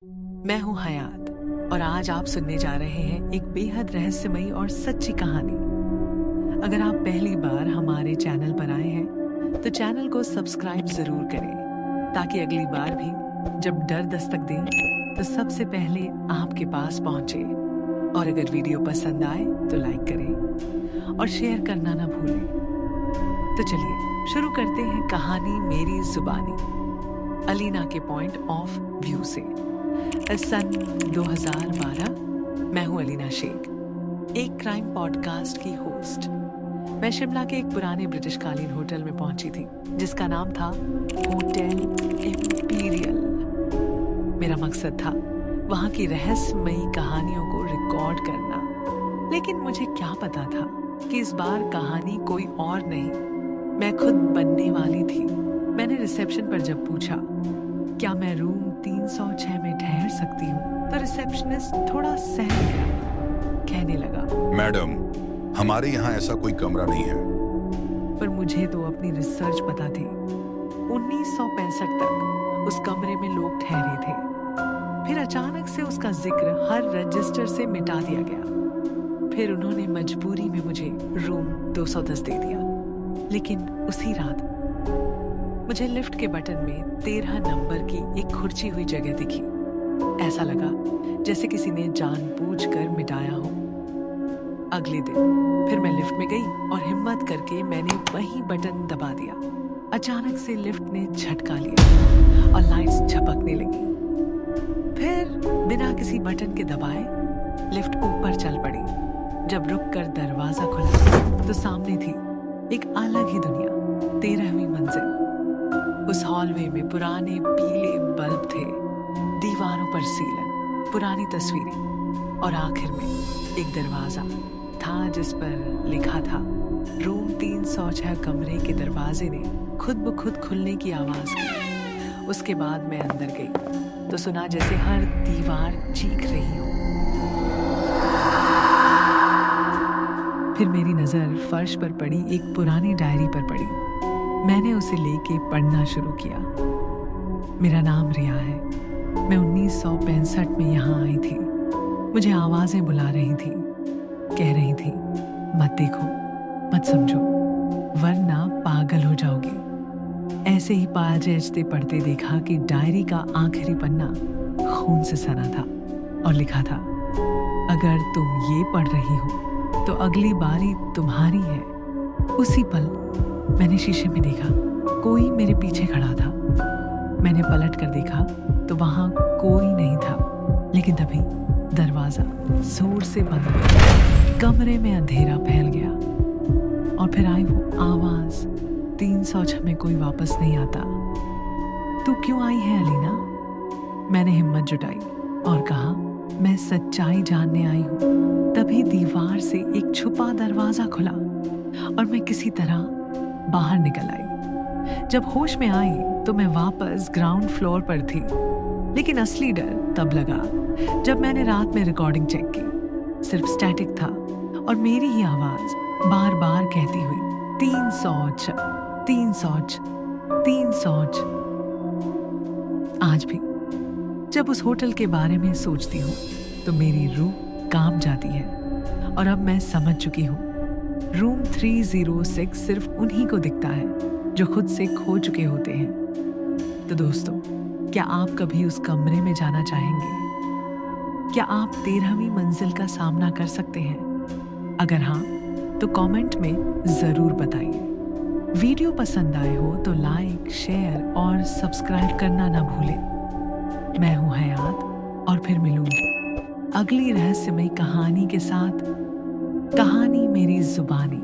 मैं हूं हयात और आज आप सुनने जा रहे हैं एक बेहद रहस्यमयी और सच्ची कहानी। अगर आप पहली बार हमारे चैनल पर आए हैं तो चैनल को सब्सक्राइब जरूर करें ताकि अगली बार भी जब डर दस्तक दे तो सबसे पहले आपके पास पहुंचे। और अगर वीडियो पसंद आए तो लाइक करें और शेयर करना ना भूलें। तो चलिए शुरू करते हैं कहानी मेरी जुबानी, अलीना के पॉइंट ऑफ व्यू से। सन 2012। मैं हूं अलीना शेख, एक क्राइम पॉडकास्ट की होस्ट। मैं शिमला के एक पुराने ब्रिटिशकालीन होटल में पहुंची थी जिसका नाम था होटल इंपीरियल। मेरा मकसद था वहां की रहस्यमयी कहानियों को रिकॉर्ड करना, लेकिन मुझे क्या पता था कि इस बार कहानी कोई और नहीं, मैं खुद बनने वाली थी। मैंने रिसेप्शन पर जब पूछा क्या मैं रूम 306 में ठहर सकती हूँ तो रिसेप्शनिस्ट थोड़ा सहम गया। कहने लगा, मैडम, हमारे यहाँ ऐसा कोई कमरा नहीं है। पर मुझे तो अपनी रिसर्च पता थी। 1965 तक उस कमरे में लोग ठहरे थे। फिर अचानक से उसका जिक्र हर रजिस्टर से मिटा दिया गया। फिर उन्होंने मजबूरी में मुझे रूम 210 दे दिया। लेकिन उसी रात मुझे लिफ्ट के बटन में 13 नंबर की एक खुर्ची हुई जगह दिखी। ऐसा लगा जैसे किसी ने जानबूझकर मिटाया हो। अगले दिन फिर मैं लिफ्ट में गई और हिम्मत करके मैंने वही बटन दबा दिया। अचानक से लिफ्ट ने झटका लिया और लाइट्स झपकने लगी। फिर बिना किसी बटन के दबाए लिफ्ट ऊपर चल पड़ी। जब रुककर दरवाजा खुला तो सामने थी एक अलग ही दुनिया। 13वीं मंजिल। उस हॉलवे में पुराने पीले बल्ब थे, दीवारों पर सीलन, पुरानी तस्वीरें और आखिर में एक दरवाजा था जिस पर लिखा था रूम 306। कमरे के दरवाजे ने खुद ब खुद खुलने की आवाज की। उसके बाद मैं अंदर गई तो सुना जैसे हर दीवार चीख रही हो। फिर मेरी नजर फर्श पर पड़ी एक पुरानी डायरी पर पड़ी। मैंने उसे लेके पढ़ना शुरू किया। मेरा नाम रिया है। मैं 1965 में यहाँ आई थी। मुझे आवाजें बुला रही थी, कह रही थी मत देखो, मत समझो, वरना पागल हो जाओगे। ऐसे ही पाजते पढ़ते देखा कि डायरी का आखिरी पन्ना खून से सना था और लिखा था, अगर तुम ये पढ़ रही हो तो अगली बारी तुम्हारी है। उसी पल मैंने शीशे में देखा कोई मेरे पीछे खड़ा था। मैंने पलट कर देखा तो वहां कोई नहीं था। लेकिन तभी दरवाजा जोर से बंद हो गया। कमरे में अंधेरा फैल गया और फिर आई वो आवाज, 306 में कोई वापस नहीं आता। तू क्यों आई है अलीना? मैंने हिम्मत जुटाई और कहा, मैं सच्चाई जानने आई हूँ। तभी दीवार से एक छुपा दरवाजा खुला और मैं किसी तरह बाहर निकल आई। जब होश में आई तो मैं वापस ग्राउंड फ्लोर पर थी। लेकिन असली डर तब लगा जब मैंने रात में रिकॉर्डिंग चेक की। सिर्फ स्टैटिक था और मेरी ही आवाज बार बार कहती हुई 306, 306, 306। आज भी जब उस होटल के बारे में सोचती हूँ तो मेरी रूह कांप जाती है। और अब मैं समझ चुकी हूँ, रूम 306 सिर्फ उन्हीं को दिखता है जो खुद से खो चुके होते हैं। तो दोस्तों, क्या आप कभी उस कमरे में जाना चाहेंगे? क्या आप 13वीं मंजिल का सामना कर सकते हैं? अगर हाँ तो कमेंट में जरूर बताइए। वीडियो पसंद आए हो तो लाइक, शेयर और सब्सक्राइब करना ना भूलें। मैं हूं हयात और फिर मिलूंगी अगली रहस्यमयी कहानी के साथ। कहानी मेरी जुबानी।